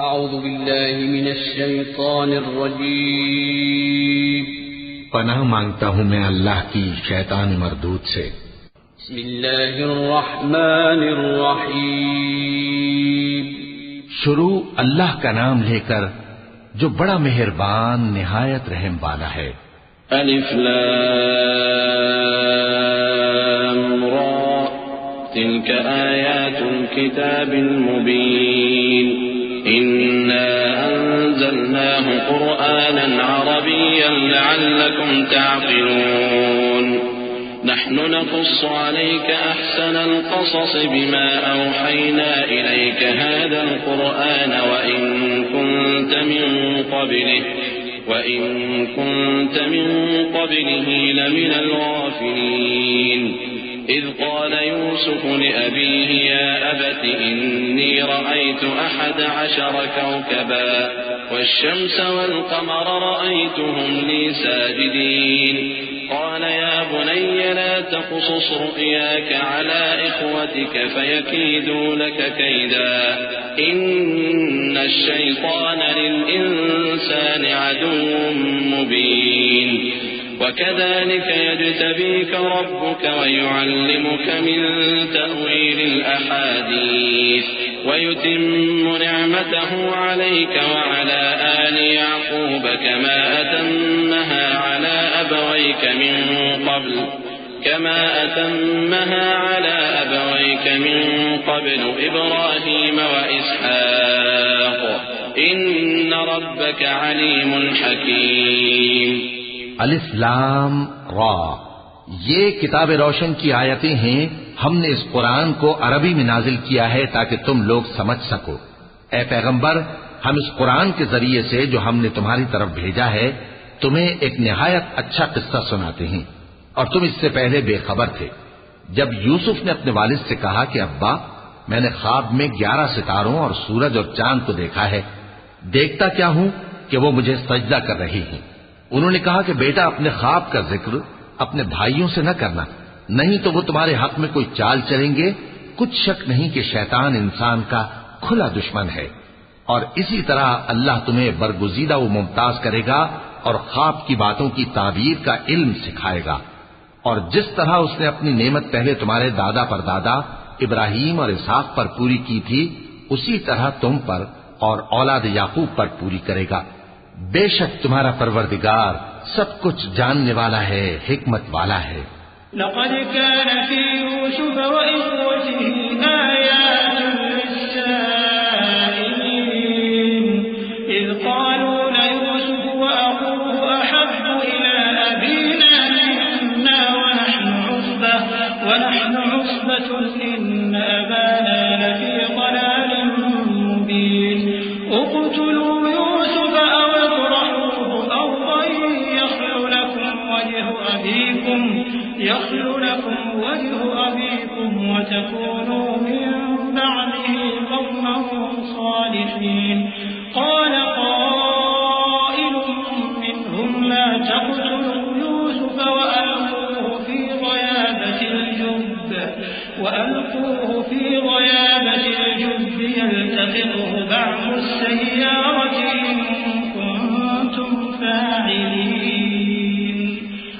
اعوذ باللہ من الشیطان الرجیم پناہ مانگتا ہوں میں اللہ کی شیطان مردود سے۔ بسم اللہ الرحمن الرحیم شروع اللہ کا نام لے کر جو بڑا مہربان نہایت رحم والا ہے۔ الف لام را تلك آیات الكتاب المبین إنا أنزلناه قرآنا عربيا لعلكم تعقلون نحن نقص عليك أحسن القصص بما أوحينا إليك هذا القرآن وإن كنت من قبله لمن الغافلين إذ قال يوسف لأبيه يا أبت إني رأيت 11 كوكبا والشمس والقمر رأيتهم لي ساجدين قال يا بني لا تقصص رؤياك على إخوتك فيكيدوا لك كيدا إن الشيطان للإنسان عدو مبين وكذلك يجتبيك ربك ويعلمك من تأويل الأحاديث ويتم نعمته عليك وعلى آل يعقوب كما أتمها على أبويك من قبل إبراهيم وإسحاق إن ربك عليم حكيم۔ الف لام را، یہ کتاب روشن کی آیتیں ہیں۔ ہم نے اس قرآن کو عربی میں نازل کیا ہے تاکہ تم لوگ سمجھ سکو۔ اے پیغمبر، ہم اس قرآن کے ذریعے سے جو ہم نے تمہاری طرف بھیجا ہے تمہیں ایک نہایت اچھا قصہ سناتے ہیں، اور تم اس سے پہلے بے خبر تھے۔ جب یوسف نے اپنے والد سے کہا کہ ابا، میں نے خواب میں 11 ستاروں اور سورج اور چاند کو دیکھا ہے، دیکھتا کیا ہوں کہ وہ مجھے سجدہ کر رہی ہیں۔ انہوں نے کہا کہ بیٹا، اپنے خواب کا ذکر اپنے بھائیوں سے نہ کرنا، نہیں تو وہ تمہارے حق میں کوئی چال چلیں گے۔ کچھ شک نہیں کہ شیطان انسان کا کھلا دشمن ہے، اور اسی طرح اللہ تمہیں برگزیدہ و ممتاز کرے گا اور خواب کی باتوں کی تعبیر کا علم سکھائے گا، اور جس طرح اس نے اپنی نعمت پہلے تمہارے دادا پر دادا ابراہیم اور اسحاق پر پوری کی تھی، اسی طرح تم پر اور اولاد یعقوب پر پوری کرے گا۔ بے شک تمہارا پروردگار سب کچھ جاننے والا ہے، حکمت والا ہے۔ لقد كان في يوسف وإخوته آيات للسائلين إذ قالوا ليوسف وأخوه أحب إلى أبينا منا ونحن عصبة إن أبانا لفي ضلال مبين اقتلوا يوسف أو اطرحوه أرضا يخل لكم وجه أبيكم وتكونوا من بعده قوما صالحين قال قائل منهم لا تقتلوا يوسف وألقوه في غيابة الجب يلتقطه بعض السيارة إن كنتم فاعلين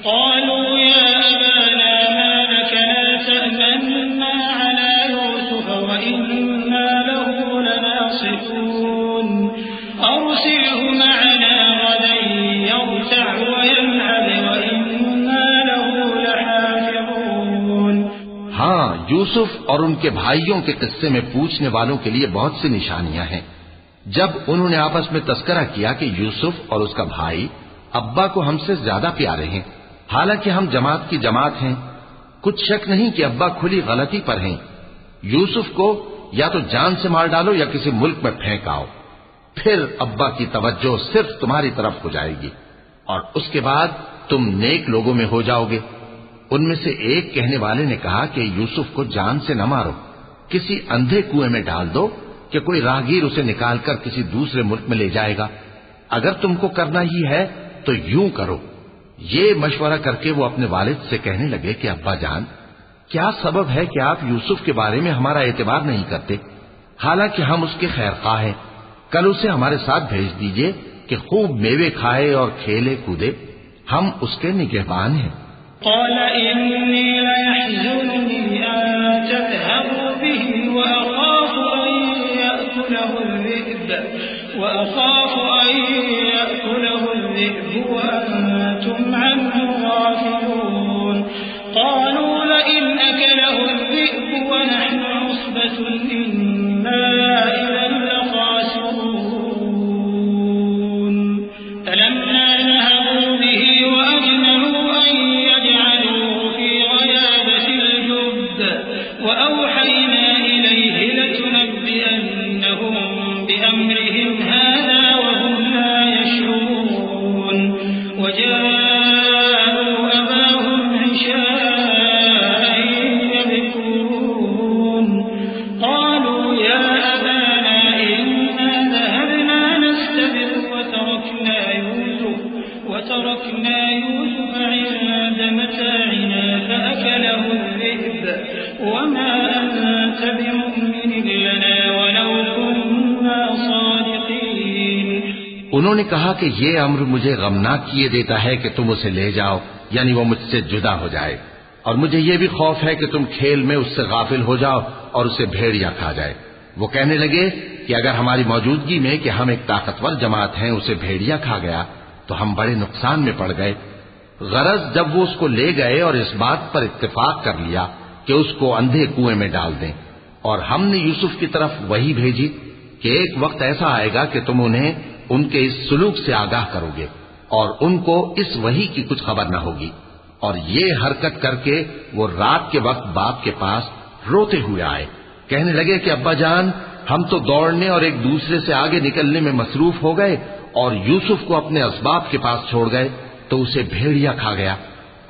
قالوا يا أبانا ما لك لا تأمنا على يوسف وإنا له لناصحون أرسله معنا غدا يرتع ويلعب وإنا له لحافظون۔ ہاں، یوسف اور ان کے بھائیوں کے قصے میں پوچھنے والوں کے لیے بہت سی نشانیاں ہیں۔ جب انہوں نے آپس میں تذکرہ کیا کہ یوسف اور اس کا بھائی ابا کو ہم سے زیادہ پیارے ہیں، حالانکہ ہم جماعت کی جماعت ہیں، کچھ شک نہیں کہ ابا کھلی غلطی پر ہیں۔ یوسف کو یا تو جان سے مار ڈالو یا کسی ملک میں پھینک آؤ، پھر ابا کی توجہ صرف تمہاری طرف ہو جائے گی، اور اس کے بعد تم نیک لوگوں میں ہو جاؤ گے۔ ان میں سے ایک کہنے والے نے کہا کہ یوسف کو جان سے نہ مارو، کسی اندھے کنویں میں ڈال دو کہ کوئی راہگیر اسے نکال کر کسی دوسرے ملک میں لے جائے گا۔ اگر تم کو کرنا ہی ہے تو یوں کرو۔ یہ مشورہ کر کے وہ اپنے والد سے کہنے لگے کہ ابا جان، کیا سبب ہے کہ آپ یوسف کے بارے میں ہمارا اعتبار نہیں کرتے، حالانکہ ہم اس کے خیر خواہ ہیں؟ کل اسے ہمارے ساتھ بھیج دیجئے کہ خوب میوے کھائے اور کھیلے کودے، ہم اس کے نگہبان ہیں۔ قال إني ليحزنني أن تذهبوا به وأخاف أن يأكله الذئب وأنتم عنه غافلون قالوا لئن أكله الذئب ونحن عصبة إنا إذا لخاسرون فلما ذهبوا به وأجمعوا أن يجعلوه في غيابة الجب وأوحينا إليه لتنبئنهم بأمرهم هذا وهم لا يشعرون وجاءوا أباهم عشاء يبكون قالوا يا أبانا إنا ذهبنا نستبق وتركنا يوسف عند متاعنا فأكله الذئب وما أنت بمؤمن لنا ولو كنا صادقين۔ انہوں نے کہا کہ یہ امر مجھے غمناک کیے دیتا ہے کہ تم اسے لے جاؤ، یعنی وہ مجھ سے جدا ہو جائے، اور مجھے یہ بھی خوف ہے کہ تم کھیل میں اس سے غافل ہو جاؤ اور اسے بھیڑیا کھا جائے۔ وہ کہنے لگے کہ اگر ہماری موجودگی میں کہ ہم ایک طاقتور جماعت ہیں اسے بھیڑیا کھا گیا تو ہم بڑے نقصان میں پڑ گئے۔ غرض جب وہ اس کو لے گئے اور اس بات پر اتفاق کر لیا کہ اس کو اندھے کنویں میں ڈال دیں، اور ہم نے یوسف کی طرف وحی بھیجی کہ ایک وقت ایسا آئے گا کہ تم انہیں ان کے اس سلوک سے آگاہ کرو گے اور ان کو اس وحی کی کچھ خبر نہ ہوگی۔ اور یہ حرکت کر کے وہ رات کے وقت باپ کے پاس روتے ہوئے آئے، کہنے لگے کہ ابا جان، ہم تو دوڑنے اور ایک دوسرے سے آگے نکلنے میں مصروف ہو گئے اور یوسف کو اپنے اسباب کے پاس چھوڑ گئے تو اسے بھیڑیا کھا گیا،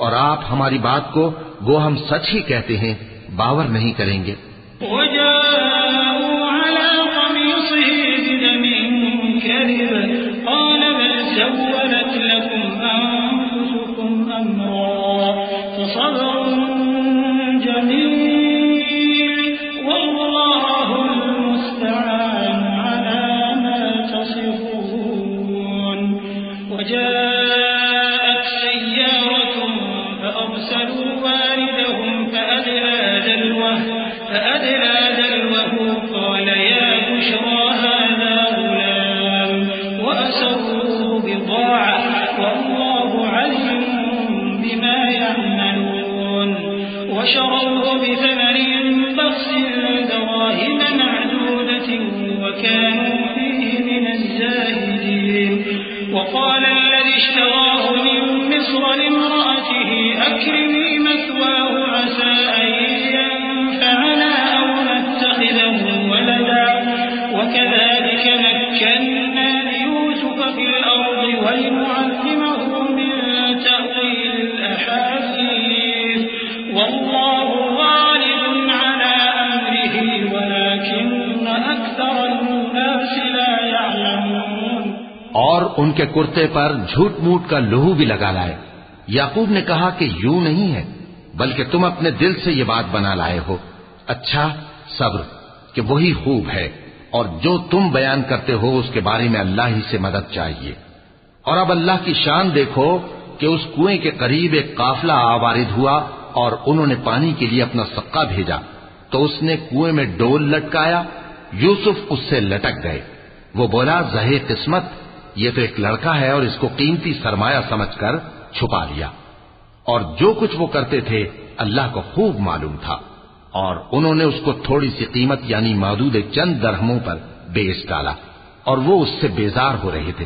اور آپ ہماری بات کو گو ہم سچ ہی کہتے ہیں باور نہیں کریں گے۔ وجاءوا على قميصه بدم كذب قال بل سولت لكم أنفسكم أمرا فصبر جميل والله المستعان على ما تصفون۔ وجاءت سيارة فأرسلوا واردهم فأدلى دلوه قال يا بشرى هذا غلام وأسروه بضاعة والله عليم بما يعملون وشروه بثمن بخس دراهم معدودة وكانوا فيه من الزاهدين۔ وقال الذي اشتراه من مصر لامرأته أكرمي مثواه عسى أن ينفعنا أو نتخذه ولدا وكذلك مكنا ليوسف في الأرض ولنعلمه من تأويل الأحاديث والله غالب على أمره ولكن أكثر الناس لا يعلمون۔ اور ان کے کرتے پر جھوٹ موٹ کا لہو بھی لگا لائے۔ یعقوب نے کہا کہ یوں نہیں ہے، بلکہ تم اپنے دل سے یہ بات بنا لائے ہو۔ اچھا، صبر کہ وہی خوب ہے، اور جو تم بیان کرتے ہو اس کے بارے میں اللہ ہی سے مدد چاہیے۔ اور اب اللہ کی شان دیکھو کہ اس کنویں کے قریب ایک قافلہ آوارد ہوا اور انہوں نے پانی کے لیے اپنا سقا بھیجا تو اس نے کنویں میں ڈول لٹکایا، یوسف اس سے لٹک گئے۔ وہ بولا زہے قسمت، یہ تو ایک لڑکا ہے، اور اس کو قیمتی سرمایہ سمجھ کر چھپا لیا۔ اور جو کچھ وہ کرتے تھے اللہ کو خوب معلوم تھا، اور انہوں نے اس کو تھوڑی سی قیمت یعنی معدود چند درہموں پر بیچ ڈالا، اور وہ اس سے بیزار ہو رہے تھے۔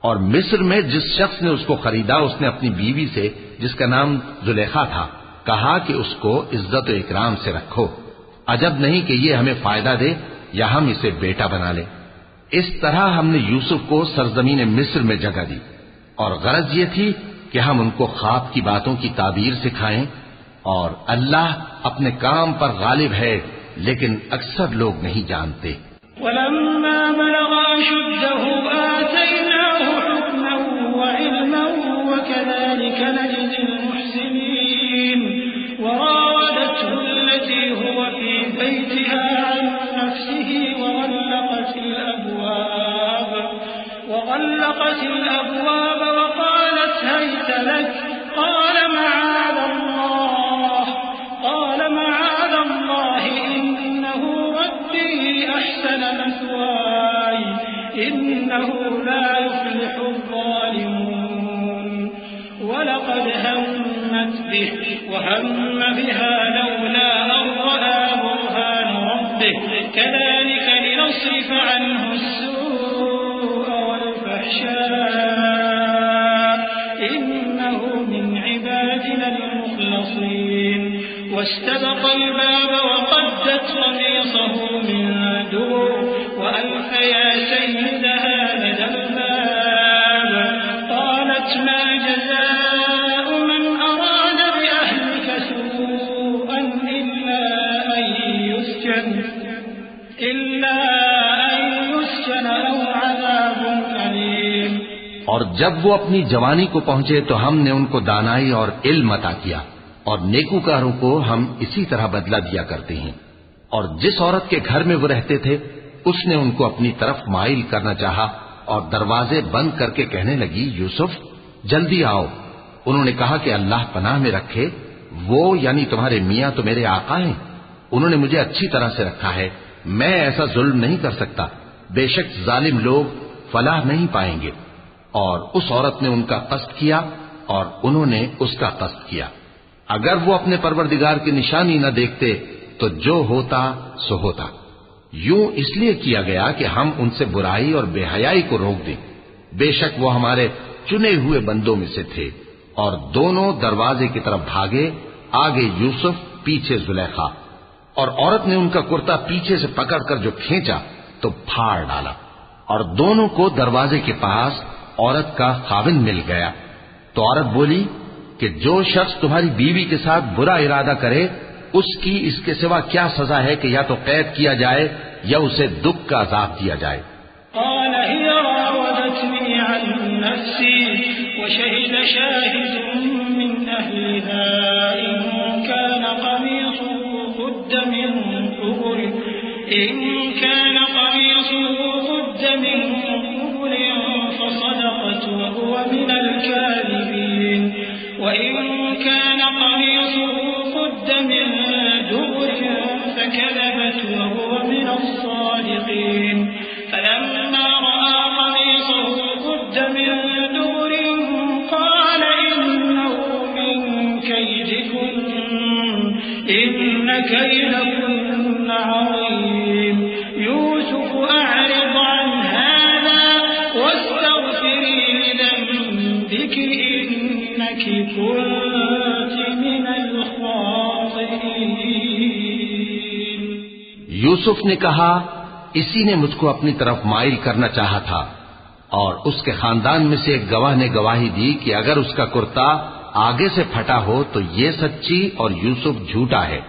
اور مصر میں جس شخص نے اس کو خریدا اس نے اپنی بیوی سے جس کا نام زلیخا تھا کہا کہ اس کو عزت و اکرام سے رکھو، عجب نہیں کہ یہ ہمیں فائدہ دے یا ہم اسے بیٹا بنا لیں۔ اس طرح ہم نے یوسف کو سرزمین مصر میں جگہ دی، اور غرض یہ تھی کہ ہم ان کو خواب کی باتوں کی تعبیر سکھائیں، اور اللہ اپنے کام پر غالب ہے لیکن اکثر لوگ نہیں جانتے۔ ولما بلغ أشده آتيناه حكما وعلما وكذلك نجزي المحسنين وراودته التي هو في بيتها عن نفسه وغلقت الأبواب وغلقت الأبواب وقالت هيت لك قال معاذ الله إنه ربي أحسن مثواي إنه لا يفلح الظالمون ولقد همت به وهم بها لولا أن رأى برهان ربه كذلك لنصرف عنه السوء والفحشاء إنه من عبادنا المخلصين واستبق الباب وقدت قميصه من دبر وألف يا سيدها لدى الباب قالت ما جزاء من أراد بأهلك سوءا إلا أن يسجن أو عذاب أليم. اور جب وہ اپنی جوانی کو پہنچے تو ہم نے ان کو دانائی اور علم عطا کیا، اور نیکوکاروں کو ہم اسی طرح بدلہ دیا کرتے ہیں. اور جس عورت کے گھر میں وہ رہتے تھے اس نے ان کو اپنی طرف مائل کرنا چاہا اور دروازے بند کر کے کہنے لگی یوسف جلدی آؤ. انہوں نے کہا کہ اللہ پناہ میں رکھے، وہ یعنی تمہارے میاں تو میرے آقا ہیں، انہوں نے مجھے اچھی طرح سے رکھا ہے، میں ایسا ظلم نہیں کر سکتا، بے شک ظالم لوگ فلاح نہیں پائیں گے. اور اس عورت نے ان کا قصد کیا اور انہوں نے اس کا قصد کیا. اگر وہ اپنے پروردگار کی نشانی نہ دیکھتے تو جو ہوتا سو ہوتا. یوں اس لیے کیا گیا کہ ہم ان سے برائی اور بے حیائی کو روک دیں، بے شک وہ ہمارے چنے ہوئے بندوں میں سے تھے. اور دونوں دروازے کی طرف بھاگے، آگے یوسف پیچھے زلیخا. اور عورت نے ان کا کرتا پیچھے سے پکڑ کر جو کھینچا تو پھاڑ ڈالا، اور دونوں کو دروازے کے پاس عورت کا خاوند مل گیا. تو عورت بولی کہ جو شخص تمہاری بیوی کے ساتھ برا ارادہ کرے اس کی اس کے سوا کیا سزا ہے کہ یا تو قید کیا جائے یا اسے دکھ کا عذاب دیا جائے. قال هي راودتني عن نفسي وشهد شاهد من أهلها إن كان قميصه قد من قبل فصدقت وهو من الكاذبين وإن كان قميصه قد من دبر فكذبت وهو من الصادقين فلما رأى قميصه قد من دبر قال إنه من كيدكن إن كيدكن عظيم يوسف أعرض عن هذا واستغفري لذنبك إنك كنت من الخاطئين. یوسف نے کہا اسی نے مجھ کو اپنی طرف مائل کرنا چاہا تھا، اور اس کے خاندان میں سے ایک گواہ نے گواہی دی کہ اگر اس کا کرتا آگے سے پھٹا ہو تو یہ سچی اور یوسف جھوٹا ہے،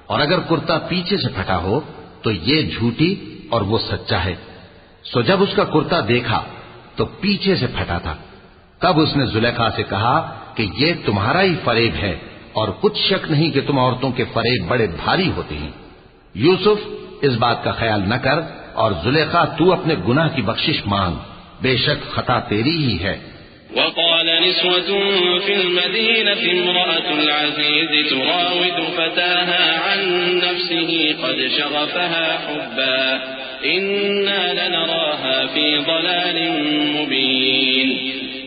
اور اگر کرتا پیچھے سے پھٹا ہو تو یہ جھوٹی اور وہ سچا ہے. سو جب اس کا کرتا دیکھا تو پیچھے سے پھٹا تھا، تب اس نے زلیخا سے کہا کہ یہ تمہارا ہی فریب ہے، اور کچھ شک نہیں کہ تم عورتوں کے فریب بڑے بھاری ہوتے ہیں. یوسف اس بات کا خیال نہ کر، اور زلیخا تو اپنے گناہ کی بخشش مانگ، بے شک خطا تیری ہی ہے. وقال نسوة في المدينة امرأة العزيز تراود فتاها عن نفسه قد شغفها حبا إنا لنراها في ضلال مبين.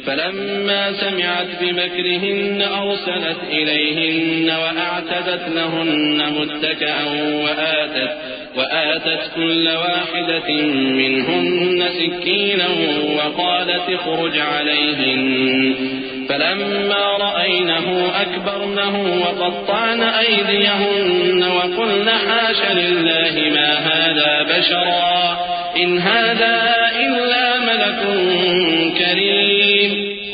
فلما سمعت بمكرهن أرسلت إليهن وأعتدت لهن متكئا وآتت كل واحدة منهن سكينا وقالت اخرج عليهن. فلما رأينه أكبرنه وقطعن أيديهن وقلن حاش لله ما هذا بشرا إن هذا إلا ملك کریم.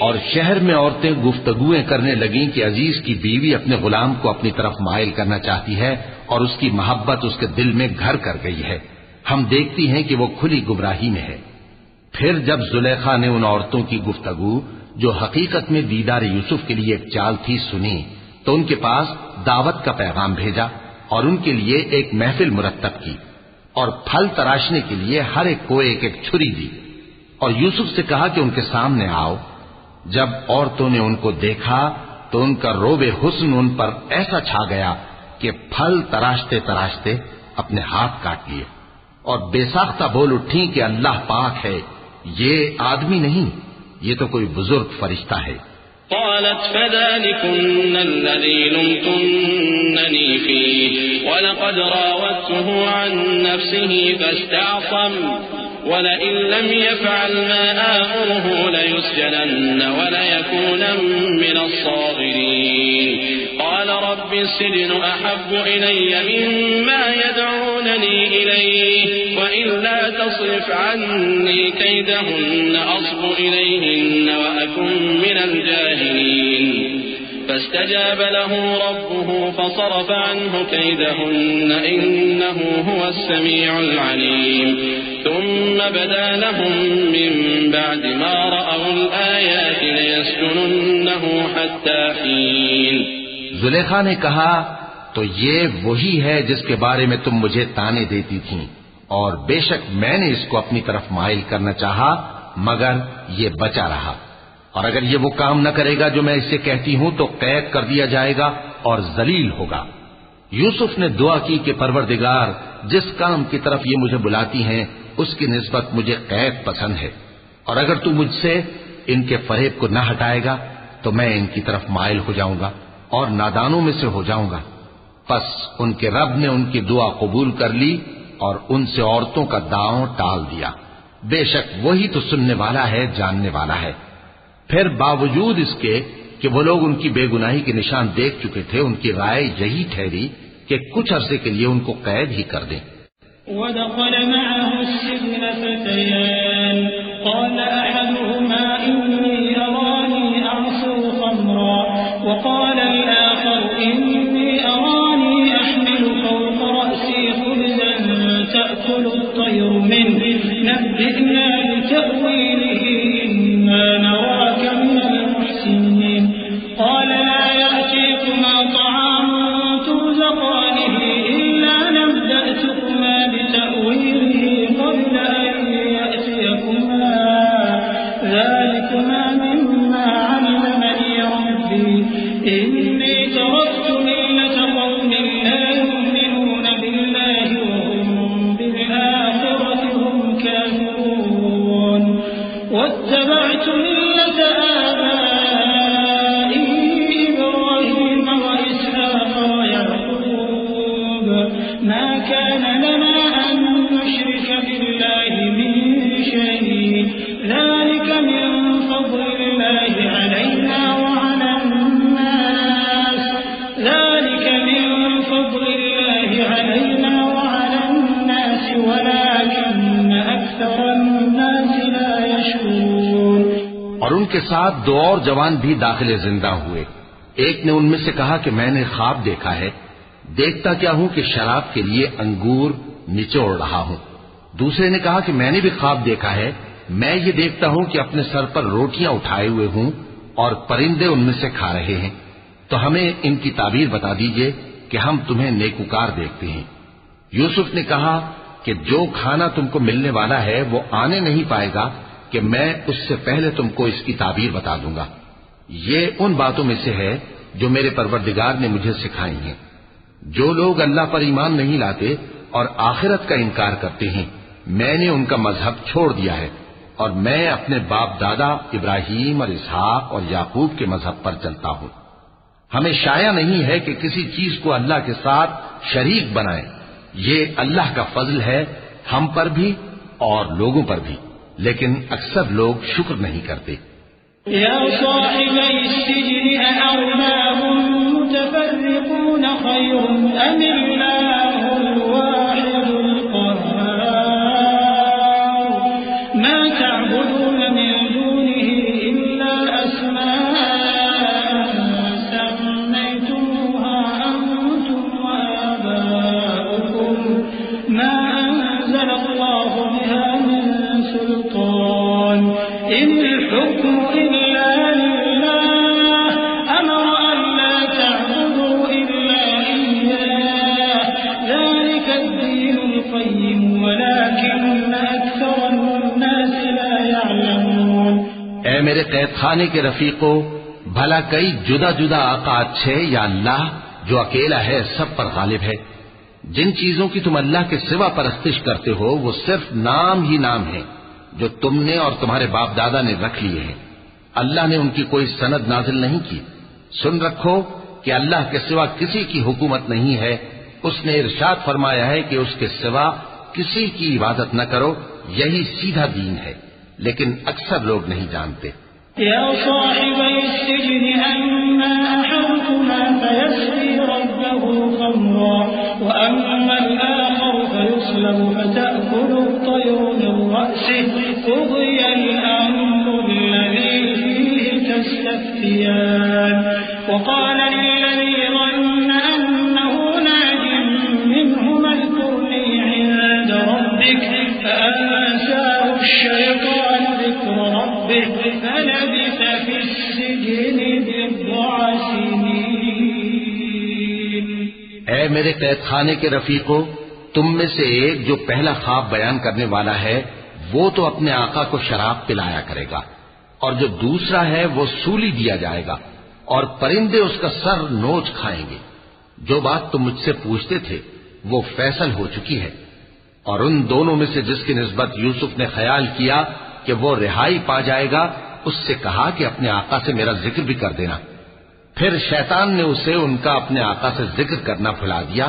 اور شہر میں عورتیں گفتگویں کرنے لگیں کہ عزیز کی بیوی اپنے غلام کو اپنی طرف مائل کرنا چاہتی ہے اور اس کی محبت اس کے دل میں گھر کر گئی ہے، ہم دیکھتی ہیں کہ وہ کھلی گمراہی میں ہے. پھر جب زلیخا نے ان عورتوں کی گفتگو جو حقیقت میں دیدار یوسف کے لیے ایک چال تھی سنی تو ان کے پاس دعوت کا پیغام بھیجا اور ان کے لیے ایک محفل مرتب کی اور پھل تراشنے کے لیے ہر ایک کو ایک ایک چھری دی. اور یوسف سے کہا کہ ان کے سامنے آؤ۔ جب عورتوں نے ان کو دیکھا تو ان کا روب حسن ان پر ایسا چھا گیا کہ پھل تراشتے تراشتے اپنے ہاتھ کاٹ لیے، اور بے ساختہ بول اٹھی کہ اللہ پاک ہے، یہ آدمی نہیں، یہ تو کوئی بزرگ فرشتہ ہے۔ قالت فذلكن الذي لمتنني فيه ولقد راودته عن نفسه فاستعصم ولئن لم يفعل ما آمره ليسجنن وليكونا من الصاغرين قال رب السجن أحب إلي مما يدعونني إليه وإلا تصرف عني كيدهن أصب إليهن وأكن من الجاهلين فاستجاب له ربه فصرف عنه كيدهن إنه هو السميع العليم ثم بدا لهم من بعد ما رأوا الآيات ليسجننه حتى حين۔ زلیخا نے کہا تو یہ وہی ہے جس کے بارے میں تم مجھے تانے دیتی تھیں، اور بے شک میں نے اس کو اپنی طرف مائل کرنا چاہا مگر یہ بچا رہا، اور اگر یہ وہ کام نہ کرے گا جو میں اسے کہتی ہوں تو قید کر دیا جائے گا اور ذلیل ہوگا۔ یوسف نے دعا کی کہ پروردگار جس کام کی طرف یہ مجھے بلاتی ہیں اس کی نسبت مجھے قید پسند ہے، اور اگر تو مجھ سے ان کے فریب کو نہ ہٹائے گا تو میں ان کی طرف مائل ہو جاؤں گا اور نادانوں میں سے ہو جاؤں گا۔ پس ان کے رب نے ان کی دعا قبول کر لی اور ان سے عورتوں کا داؤں ٹال دیا، بے شک وہی تو سننے والا ہے، جاننے والا ہے۔ پھر باوجود اس کے کہ وہ لوگ ان کی بے گناہی کے نشان دیکھ چکے تھے، ان کی رائے یہی ٹھہری کہ کچھ عرصے کے لیے ان کو قید ہی کر دیں۔ ودخل معه السجن فتيان قال أحدهما إني أراني أعصر خمرا وقال الآخر إني أراني أحمل فوق رأسي خبزا تأكل الطير منه نبئنا بتأويله إنا نراك من المحسنين قال لا يأتيكما طعام ترزقانه إلا نبأتكما بتأويله قبل أن يأتيكما ذلكما مما علمني ربي إني تركت ملة قوم لا يؤمنون بالله وهم بالآخرة هم كافرون واتبعت ملة آبائي إبراهيم وإسحاق ويعقوب ما كان لنا أن نشرك بالله من شيء ذلك من فضل الله علينا وعلى الناس ولكن أكثر الناس لا يشكرون۔ اور ان کے ساتھ دو اور جوان بھی داخل زندہ ہوئے۔ ایک نے ان میں سے کہا کہ میں نے خواب دیکھا ہے، دیکھتا کیا ہوں کہ شراب کے لیے انگور نچوڑ رہا ہوں۔ دوسرے نے کہا کہ میں نے بھی خواب دیکھا ہے، میں یہ دیکھتا ہوں کہ اپنے سر پر روٹیاں اٹھائے ہوئے ہوں اور پرندے ان میں سے کھا رہے ہیں، تو ہمیں ان کی تعبیر بتا دیجئے کہ ہم تمہیں نیکوکار دیکھتے ہیں۔ یوسف نے کہا کہ جو کھانا تم کو ملنے والا ہے وہ آنے نہیں پائے گا کہ میں اس سے پہلے تم کو اس کی تعبیر بتا دوں گا۔ یہ ان باتوں میں سے ہے جو میرے پروردگار نے مجھے سکھائی ہیں۔ جو لوگ اللہ پر ایمان نہیں لاتے اور آخرت کا انکار کرتے ہیں، میں نے ان کا مذہب چھوڑ دیا ہے اور میں اپنے باپ دادا ابراہیم اور اسحاق اور یعقوب کے مذہب پر چلتا ہوں۔ ہمیں شایع نہیں ہے کہ کسی چیز کو اللہ کے ساتھ شریک بنائیں، یہ اللہ کا فضل ہے ہم پر بھی اور لوگوں پر بھی، لیکن اکثر لوگ شکر نہیں کرتے۔ یا صاحبی السجن أأرباب متفرقون خير أم الله الواحد القهار ما تعبدون من دونه إلا أسماء سميتموها أنتم وآباؤكم ما أنزل الله بها من سلطان إن الحكم إلا لله أمر أن لا تعبدوا إلا إياه ذلك الدين القيم ولكن أكثر الناس لا يعلمون۔ اے میرے قید خانے کے رفیقو، بھلا کئی جدا جدا آقا اچھے یا اللہ جو اکیلا ہے سب پر غالب ہے؟ جن چیزوں کی تم اللہ کے سوا پرستش کرتے ہو وہ صرف نام ہی نام ہے جو تم نے اور تمہارے باپ دادا نے رکھ لیے ہیں، اللہ نے ان کی کوئی سند نازل نہیں کی۔ سن رکھو کہ اللہ کے سوا کسی کی حکومت نہیں ہے، اس نے ارشاد فرمایا ہے کہ اس کے سوا کسی کی عبادت نہ کرو، یہی سیدھا دین ہے، لیکن اکثر لوگ نہیں جانتے۔ يا صاحبي السجن أما أحدكما فيسقي ربه خمرا وأما الآخر فيصلب فتأكل الطير من رأسه قضي الأمر الذي فيه تستفتيان وقال للذي ظن أنه ناج منهما اذكرني عند ربك فأنساه الشيطان ذكر ربه فلبث في السجن بضع سنين۔ اے میرے قید خانے کے رفیقو، تم میں سے ایک جو پہلا خواب بیان کرنے والا ہے وہ تو اپنے آقا کو شراب پلایا کرے گا، اور جو دوسرا ہے وہ سولی دیا جائے گا اور پرندے اس کا سر نوچ کھائیں گے۔ جو بات تم مجھ سے پوچھتے تھے وہ فیصل ہو چکی ہے۔ اور ان دونوں میں سے جس کی نسبت یوسف نے خیال کیا کہ وہ رہائی پا جائے گا، اس سے کہا کہ اپنے آقا سے میرا ذکر بھی کر دینا۔ پھر شیطان نے اسے ان کا اپنے آقا سے ذکر کرنا بھلا دیا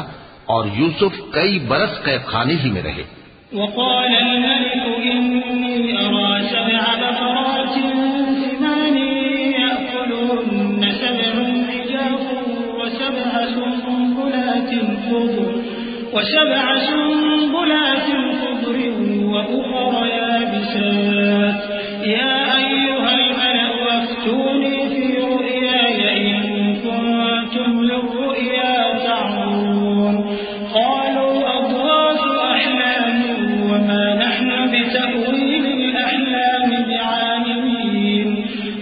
اور یوسف کئی برس قید خانے ہی میں رہے۔ وقال الملك إني أرى 7 بقرات سمان يأكلهن 7 عجاف وسبع سنبلات خضر وأخر يابسات يا أيها الملأ أفتوني في رؤياي إن كنتم للرؤيا تعبرون قالوا أضغاث أحلام وما نحن بتأويل الأحلام بعالمين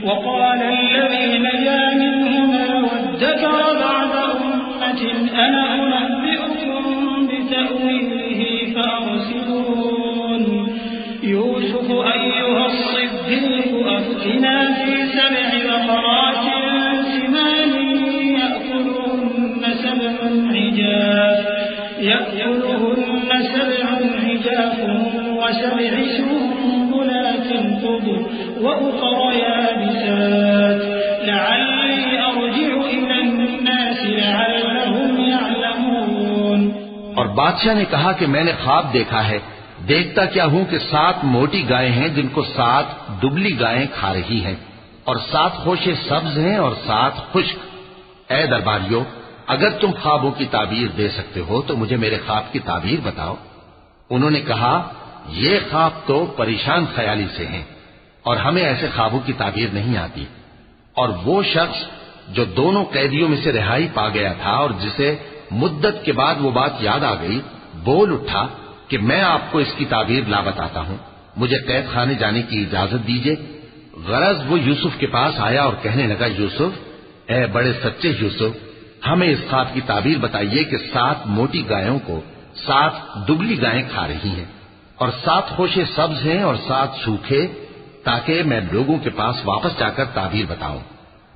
وقال الذي نجا منهما وادكر بعد أمة أنا أنبئكم بتأويله فأرسلون يوسف أيها الصديق أفتنا في 7 بقرات سمان يأكلهن 7 عجاف و7 سنبلات خضر وأخر يابسات لعلي أرجع إلى الناس لعلهم يعلمون۔ اور بادشاہ نے کہا کہ میں نے خواب دیکھا ہے، دیکھتا کیا ہوں کہ 7 موٹی گائیں ہیں جن کو 7 دبلی گائیں کھا رہی ہیں، اور 7 خوشے سبز ہیں اور 7 خشک۔ اے درباریوں، اگر تم خوابوں کی تعبیر دے سکتے ہو تو مجھے میرے خواب کی تعبیر بتاؤ۔ انہوں نے کہا یہ خواب تو پریشان خیالی سے ہیں اور ہمیں ایسے خوابوں کی تعبیر نہیں آتی۔ اور وہ شخص جو دونوں قیدیوں میں سے رہائی پا گیا تھا اور جسے مدت کے بعد وہ بات یاد آ گئی، بول اٹھا کہ میں آپ کو اس کی تعبیر لا بتاتا ہوں، مجھے قید خانے جانے کی اجازت دیجیے۔ غرض وہ یوسف کے پاس آیا اور کہنے لگا یوسف، اے بڑے سچے یوسف، ہمیں اس خواب کی تعبیر بتائیے کہ 7 موٹی گایوں کو 7 دبلی گائیں کھا رہی ہیں اور 7 خوشے سبز ہیں اور 7 سوکھے، تاکہ میں لوگوں کے پاس واپس جا کر تعبیر بتاؤں۔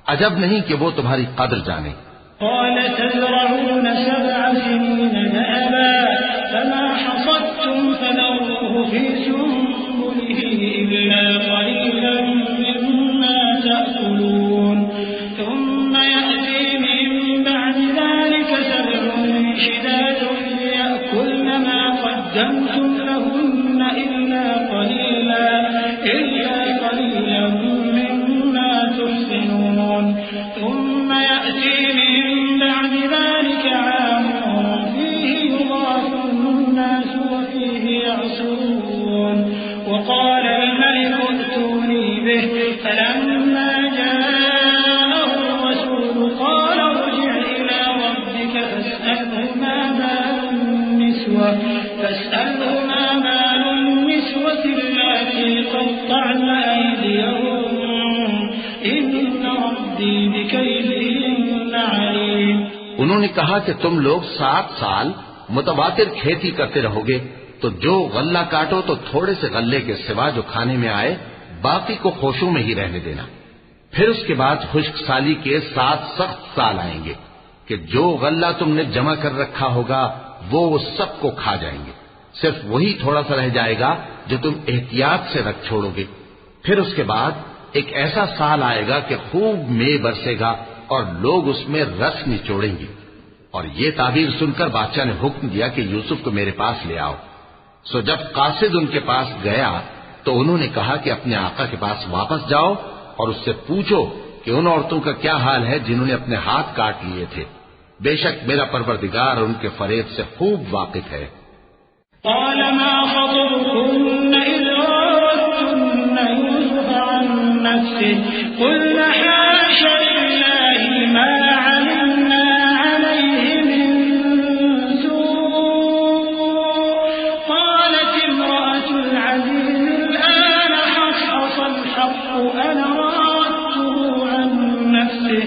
عجب نہیں کہ وہ تمہاری قدر جانے۔ قال تزرعون 7 سنين دأبا فما حصدتم فذروه في سنبله إلا قليلا مما تأكلون ثم يأتي من بعد ذلك 7 شداد يأكلن ما قدمتم لهن إلا قليلا مما تحسنون ثم يأتي من بعد ذلك عام فيه يضاف الناس وفيه يعصرون وقال الملك ائتوني به فلما جاءه الرسول قال ارجع إلى ربك فاسأله ما بال النسوة التي قطعن أيديهن إن ربي بكيدهن عليم۔ انہوں نے کہا کہ تم لوگ 7 سال متواتر کھیتی کرتے رہو گے، تو جو غلہ کاٹو تو تھوڑے سے غلے کے سوا جو کھانے میں آئے باقی کو خوشوں میں ہی رہنے دینا۔ پھر اس کے بعد خشک سالی کے 7 سخت سال آئیں گے کہ جو غلہ تم نے جمع کر رکھا ہوگا وہ سب کو کھا جائیں گے، صرف وہی تھوڑا سا رہ جائے گا جو تم احتیاط سے رکھ چھوڑو گے۔ پھر اس کے بعد ایک ایسا سال آئے گا کہ خوب مے برسے گا اور لوگ اس میں رس نچوڑیں گے۔ اور یہ تعبیر سن کر بادشاہ نے حکم دیا کہ یوسف کو میرے پاس لے آؤ۔ سو جب قاصد ان کے پاس گیا تو انہوں نے کہا کہ اپنے آقا کے پاس واپس جاؤ اور اس سے پوچھو کہ ان عورتوں کا کیا حال ہے جنہوں نے اپنے ہاتھ کاٹ لیے تھے، بے شک میرا پروردگار ان کے فریب سے خوب واقف ہے۔ قال ما خطبكن إذ راوتن يوسف عن نفسه قلنا حاش لله ما علمنا عليه من سوء قالت امرأة العزيز الآن حصحص الحق أنا راودته عن نفسه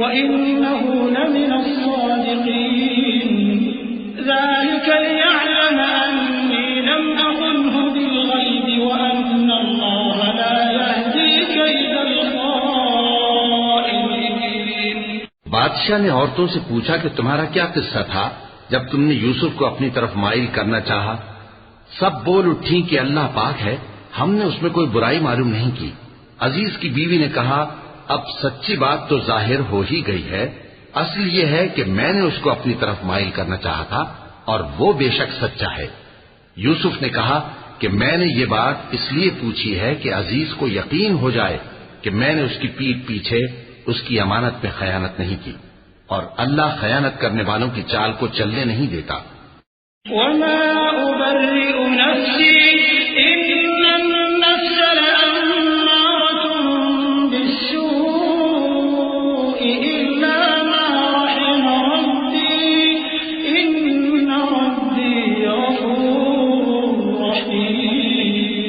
وإنه لمن الصادقين ذلك ليعلم أني لم أخنه بالغيب وأن الله لا يهدي كيد الخائنين۔ بادشاہ نے عورتوں سے پوچھا کہ تمہارا کیا قصہ تھا جب تم نے یوسف کو اپنی طرف مائل کرنا چاہا؟ سب بول اٹھی کہ اللہ پاک ہے، ہم نے اس میں کوئی برائی معلوم نہیں کی۔ عزیز کی بیوی نے کہا اب سچی بات تو ظاہر ہو ہی گئی ہے، اصل یہ ہے کہ میں نے اس کو اپنی طرف مائل کرنا چاہا تھا اور وہ بے شک سچا ہے۔ یوسف نے کہا کہ میں نے یہ بات اس لیے پوچھی ہے کہ عزیز کو یقین ہو جائے کہ میں نے اس کی پیٹھ پیچھے اس کی امانت میں خیانت نہیں کی، اور اللہ خیانت کرنے والوں کی چال کو چلنے نہیں دیتا۔ وما أبرئ نفسي إن النفس لأمارة بالسوء إلا ما رحم ربي إن ربي غفور رحيم۔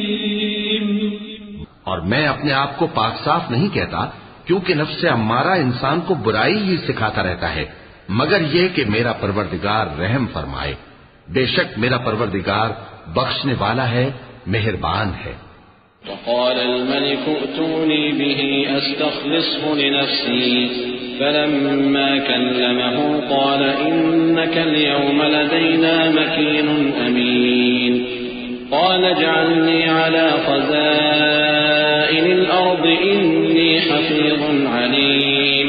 اور میں اپنے آپ کو پاک صاف نہیں کہتا، کیونکہ نفس امارہ انسان کو برائی ہی سکھاتا رہتا ہے، مگر یہ کہ میرا پروردگار رحم فرمائے، بے شک میرا پروردگار بخشنے والا ہے، مہربان ہے۔ وقال الملك ائتوني به أستخلصه لنفسي فلما كلمه قال إنك اليوم لدينا مكين أمين قال اجعلني على خزائن الأرض إني حفيظ عليم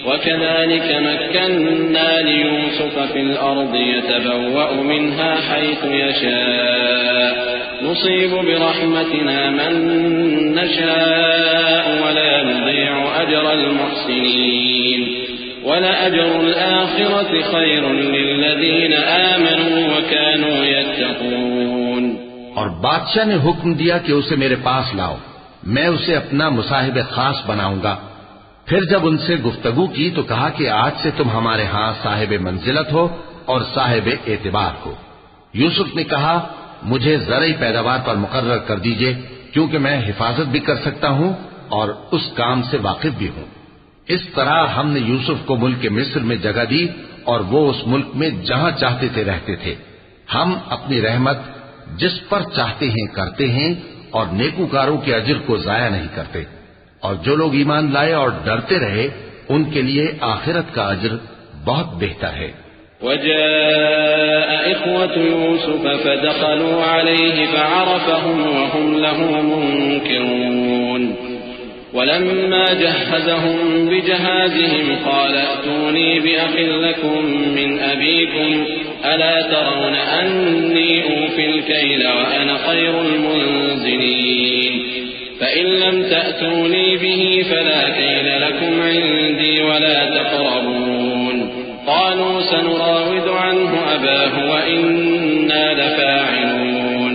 وكذلك مكنا ليوسف في الأرض يتبوأ منها حيث يشاء نصيب برحمتنا من نشاء ولا نضيع أجر المحسنين ولأجر الآخرة خير للذين آمنوا وكانوا يتقون۔ اور بادشاہ نے حکم دیا کہ اسے میرے پاس لاؤ، میں اسے اپنا مصاحب خاص بناؤں گا۔ پھر جب ان سے گفتگو کی تو کہا کہ آج سے تم ہمارے ہاں صاحب منزلت ہو اور صاحب اعتبار ہو۔ یوسف نے کہا مجھے زرعی پیداوار پر مقرر کر دیجئے، کیونکہ میں حفاظت بھی کر سکتا ہوں اور اس کام سے واقف بھی ہوں۔ اس طرح ہم نے یوسف کو ملک مصر میں جگہ دی اور وہ اس ملک میں جہاں چاہتے تھے رہتے تھے۔ ہم اپنی رحمت جس پر چاہتے ہیں کرتے ہیں اور نیکوکاروں کے اجر کو ضائع نہیں کرتے، اور جو لوگ ایمان لائے اور ڈرتے رہے ان کے لیے آخرت کا اجر بہت بہتر ہے۔ وجاء إخوة يوسف فدخلوا عليه فعرفهم وهم له منكرون ولما جهزهم بجهازهم قال ائتوني بأخ لكم من أبيكم ألا ترون أني أوفي الكيل وأنا خير المنزلين فإن لم تأتوني به فلا كيل لكم عندي ولا تقربون قالوا سنراود عنه أباه وإنا لفاعلون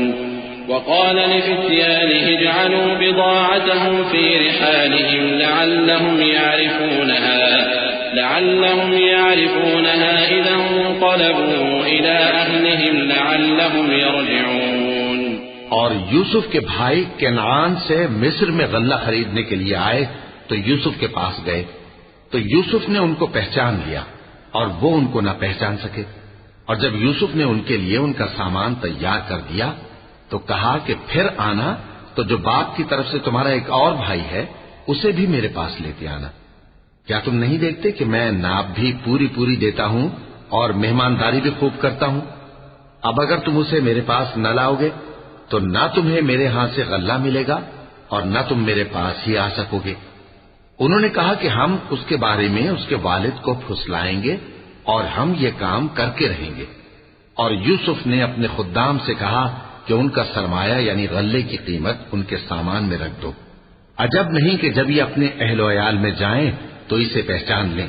وقال لفتيانه اجعلوا بضاعتهم في رحالهم لعلهم يعرفونها إذا انقلبوا إلى أهلهم لعلهم يرجعون۔ اور یوسف کے بھائی کنعان سے مصر میں غلہ خریدنے کے لیے آئے تو یوسف کے پاس گئے تو یوسف نے ان کو پہچان لیا اور وہ ان کو نہ پہچان سکے، اور جب یوسف نے ان کے لیے ان کا سامان تیار کر دیا تو کہا کہ پھر آنا تو جو باپ کی طرف سے تمہارا ایک اور بھائی ہے اسے بھی میرے پاس لیتے آنا۔ کیا تم نہیں دیکھتے کہ میں ناب بھی پوری پوری دیتا ہوں اور مہمانداری بھی خوب کرتا ہوں؟ اب اگر تم اسے میرے پاس نہ لاؤ گے تو نہ تمہیں میرے ہاں سے غلہ ملے گا اور نہ تم میرے پاس ہی آ سکو گے۔ انہوں نے کہا کہ ہم اس کے بارے میں اس کے والد کو پھسلائیں گے اور ہم یہ کام کر کے رہیں گے۔ اور یوسف نے اپنے خدام سے کہا کہ ان کا سرمایہ یعنی غلے کی قیمت ان کے سامان میں رکھ دو۔ عجب نہیں کہ جب یہ اپنے اہل و عیال میں جائیں تو اسے پہچان لیں،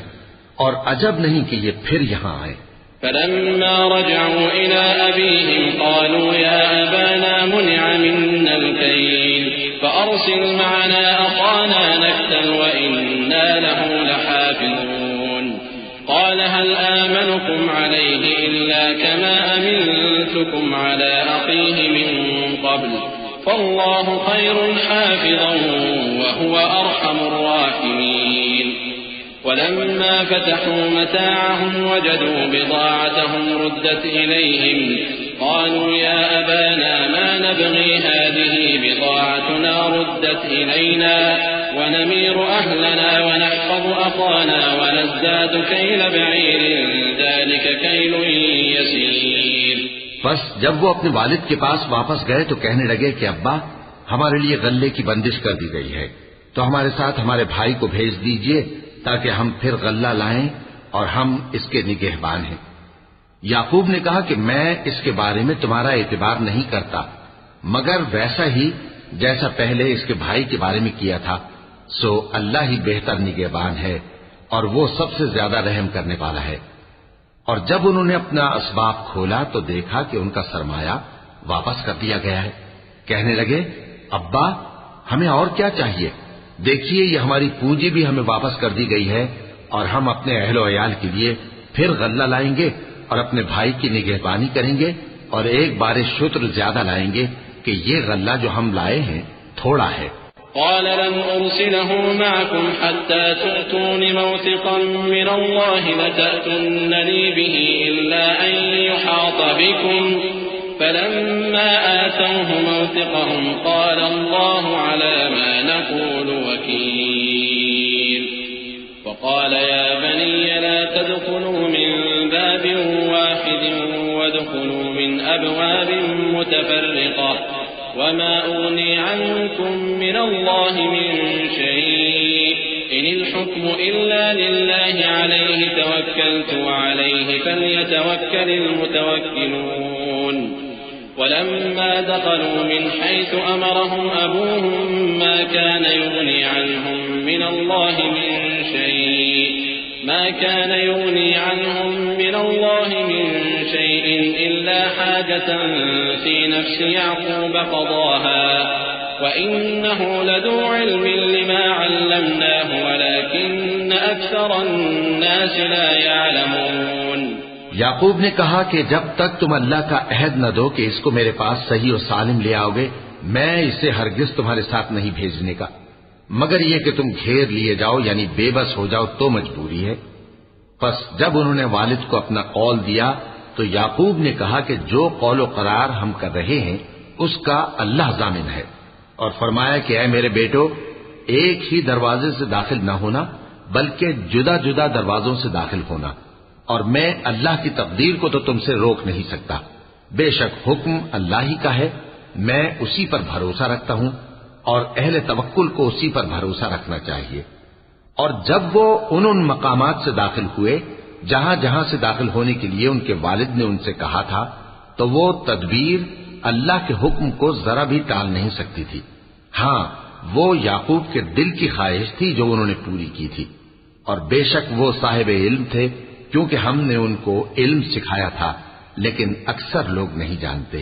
اور عجب نہیں کہ یہ پھر یہاں آئیں۔ فلما رجعوا إلى أبيهم قالوا يا أبانا منع منا الكيل فأرسل معنا أخانا نكتل وإنا له لحافظون قال هل آمنكم عليه إلا كما أمنتكم على أخيه من قبل فالله خير حافظا وهو أرحم الراحمين ولما فتحوا متاعهم وجدوا بضاعتهم ردت إليهم قالوا يا أبانا ما نبغي هذه بضاعتنا ردت إلينا ونمير أهلنا ونحفظ أخانا ونزداد كيل بعير ذلك كيل يسير۔ بس جب وہ اپنے والد کے پاس واپس گئے تو کہنے لگے کہ ابا ہمارے لیے غلے کی بندش کر دی گئی ہے، تو ہمارے ساتھ ہمارے بھائی کو بھیج دیجئے تاکہ ہم پھر غلہ لائیں اور ہم اس کے نگہبان ہیں۔ یعقوب نے کہا کہ میں اس کے بارے میں تمہارا اعتبار نہیں کرتا مگر ویسا ہی جیسا پہلے اس کے بھائی کے بارے میں کیا تھا، سو اللہ ہی بہتر نگہبان ہے اور وہ سب سے زیادہ رحم کرنے والا ہے۔ اور جب انہوں نے اپنا اسباب کھولا تو دیکھا کہ ان کا سرمایہ واپس کر دیا گیا ہے۔ کہنے لگے ابا ہمیں اور کیا چاہیے، دیکھیے یہ ہماری پونجی بھی ہمیں واپس کر دی گئی ہے اور ہم اپنے اہل و عیال کے لیے پھر غلہ لائیں گے اور اپنے بھائی کی نگہبانی کریں گے اور ایک بار شتر زیادہ لائیں گے کہ یہ غلہ جو ہم لائے ہیں تھوڑا ہے۔ قال لن أرسله معكم حتى تؤتون موثقا من الله لتأتونني به إلا أن يحاط بكم فلما آتوه موثقهم قال الله على ما نقول وكيل وقال يا بني لا تدخلوا من باب واحد وادخلوا من أبواب متفرقة وما أغني عنكم من الله من شيء إن الحكم إلا لله عليه توكلت وعليه فليتوكل المتوكلون ولما دخلوا من حيث أمرهم أبوهم ما كان يغني عنهم من الله من شيء إلا حاجة في نفس يعقوب قضاها وإنه لذو علم لما علمناه ولكن أكثر الناس لا يعلمون۔ یعقوب نے کہا کہ جب تک تم اللہ کا عہد نہ دو کہ اس کو میرے پاس صحیح و سالم لے آؤ گے میں اسے ہرگز تمہارے ساتھ نہیں بھیجنے کا، مگر یہ کہ تم گھیر لیے جاؤ یعنی بے بس ہو جاؤ تو مجبوری ہے۔ پس جب انہوں نے والد کو اپنا قول دیا تو یعقوب نے کہا کہ جو قول و قرار ہم کر رہے ہیں اس کا اللہ ضامن ہے، اور فرمایا کہ اے میرے بیٹو ایک ہی دروازے سے داخل نہ ہونا بلکہ جدا جدا دروازوں سے داخل ہونا، اور میں اللہ کی تقدیر کو تو تم سے روک نہیں سکتا، بے شک حکم اللہ ہی کا ہے، میں اسی پر بھروسہ رکھتا ہوں اور اہل توکل کو اسی پر بھروسہ رکھنا چاہیے۔ اور جب وہ ان مقامات سے داخل ہوئے جہاں جہاں سے داخل ہونے کے لیے ان کے والد نے ان سے کہا تھا تو وہ تدبیر اللہ کے حکم کو ذرا بھی ٹال نہیں سکتی تھی، ہاں وہ یعقوب کے دل کی خواہش تھی جو انہوں نے پوری کی تھی، اور بے شک وہ صاحب علم تھے کیونکہ ہم نے ان کو علم سکھایا تھا لیکن اکثر لوگ نہیں جانتے۔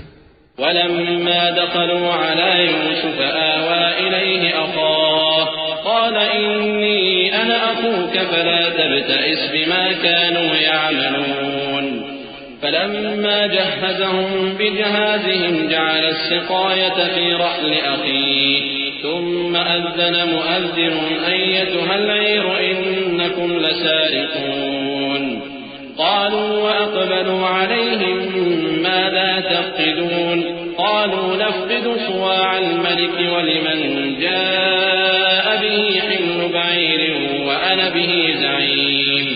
ولما دخلوا على يوسف آوى إليه أخاه قال إني أنا أخوك فلا تبتئس بما كانوا يعملون فلما جهزهم بجهازهم جعل السقاية في رحل أخيه ثم أذن مؤذن أيتها العير إنكم لسارقون قالوا وأقبلوا عليهم ماذا تفقدون قالوا نفقد صواع الملك ولمن جاء به حمل بعير وأنا به زعيم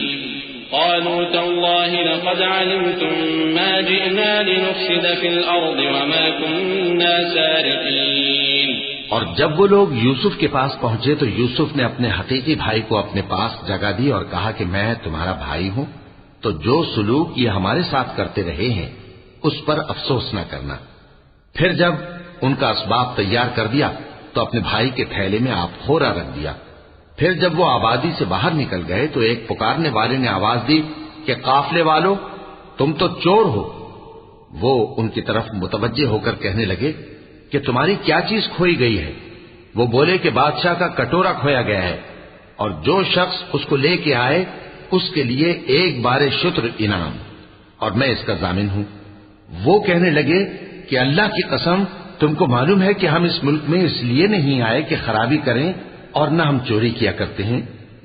قالوا تالله لقد علمتم ما جئنا لنفسد في الأرض وما كنا سارقين۔ اور جب وہ لوگ یوسف کے پاس پہنچے تو یوسف نے اپنے حقیقی بھائی کو اپنے پاس جگہ دی اور کہا کہ میں تمہارا بھائی ہوں، تو جو سلوک یہ ہمارے ساتھ کرتے رہے ہیں اس پر افسوس نہ کرنا۔ پھر جب ان کا اسباب تیار کر دیا تو اپنے بھائی کے تھیلے میں آپ خورا رکھ دیا۔ پھر جب وہ آبادی سے باہر نکل گئے تو ایک پکارنے والے نے آواز دی کہ قافلے والو تم تو چور ہو۔ وہ ان کی طرف متوجہ ہو کر کہنے لگے کہ تمہاری کیا چیز کھوئی گئی ہے؟ وہ بولے کہ بادشاہ کا کٹورا کھویا گیا ہے، اور جو شخص اس کو لے کے آئے اس کے لیے ایک بار شتر انعام، اور میں اس کا ضامن ہوں۔ وہ کہنے لگے کہ اللہ کی قسم تم کو معلوم ہے کہ ہم اس ملک میں اس لیے نہیں آئے کہ خرابی کریں اور نہ ہم چوری کیا کرتے ہیں۔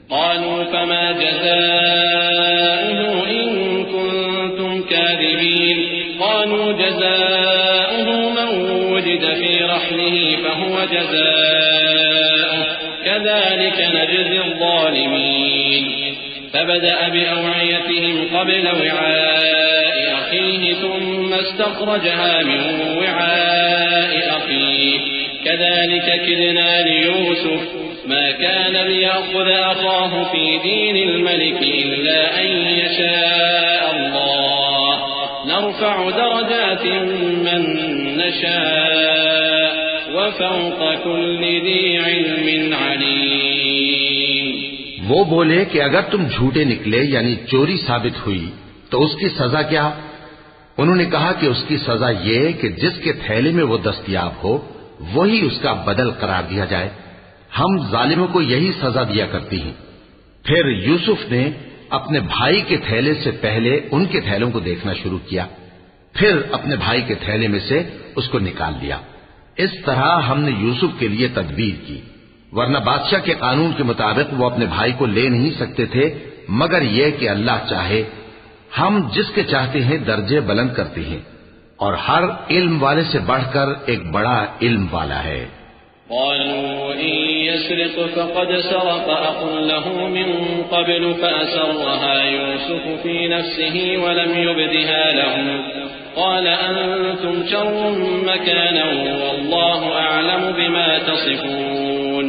قالوا فما جزاؤه إن كنتم كاذبين قالوا جزاؤه من وجد في رحله فهو جزاؤه كذلك نجزي الظالمين فبدأ بأوعيتهم قبل وعاء أخيه ثم استخرجها من وعاء أخيه كذلك كدنا ليوسف ما كان ليأخذ أخاه في دين الملك إلا أن يشاء الله نرفع درجات من نشاء وفوق كل ذي علم عليم۔ وہ بولے کہ اگر تم جھوٹے نکلے یعنی چوری ثابت ہوئی تو اس کی سزا کیا؟ انہوں نے کہا کہ اس کی سزا یہ کہ جس کے تھیلے میں وہ دستیاب ہو وہی اس کا بدل قرار دیا جائے، ہم ظالموں کو یہی سزا دیا کرتی ہیں۔ پھر یوسف نے اپنے بھائی کے تھیلے سے پہلے ان کے تھیلوں کو دیکھنا شروع کیا، پھر اپنے بھائی کے تھیلے میں سے اس کو نکال لیا۔ اس طرح ہم نے یوسف کے لیے تدبیر کی، ورنہ بادشاہ کے قانون کے مطابق وہ اپنے بھائی کو لے نہیں سکتے تھے مگر یہ کہ اللہ چاہے۔ ہم جس کے چاہتے ہیں درجے بلند کرتے ہیں، اور ہر علم والے سے بڑھ کر ایک بڑا علم والا ہے۔ قالوا إن يسرق فقد سرق أخ له من قبل فأسرها يوسف في نفسه ولم يبدها له قال أنتم شر مكانا والله أعلم بما تصفون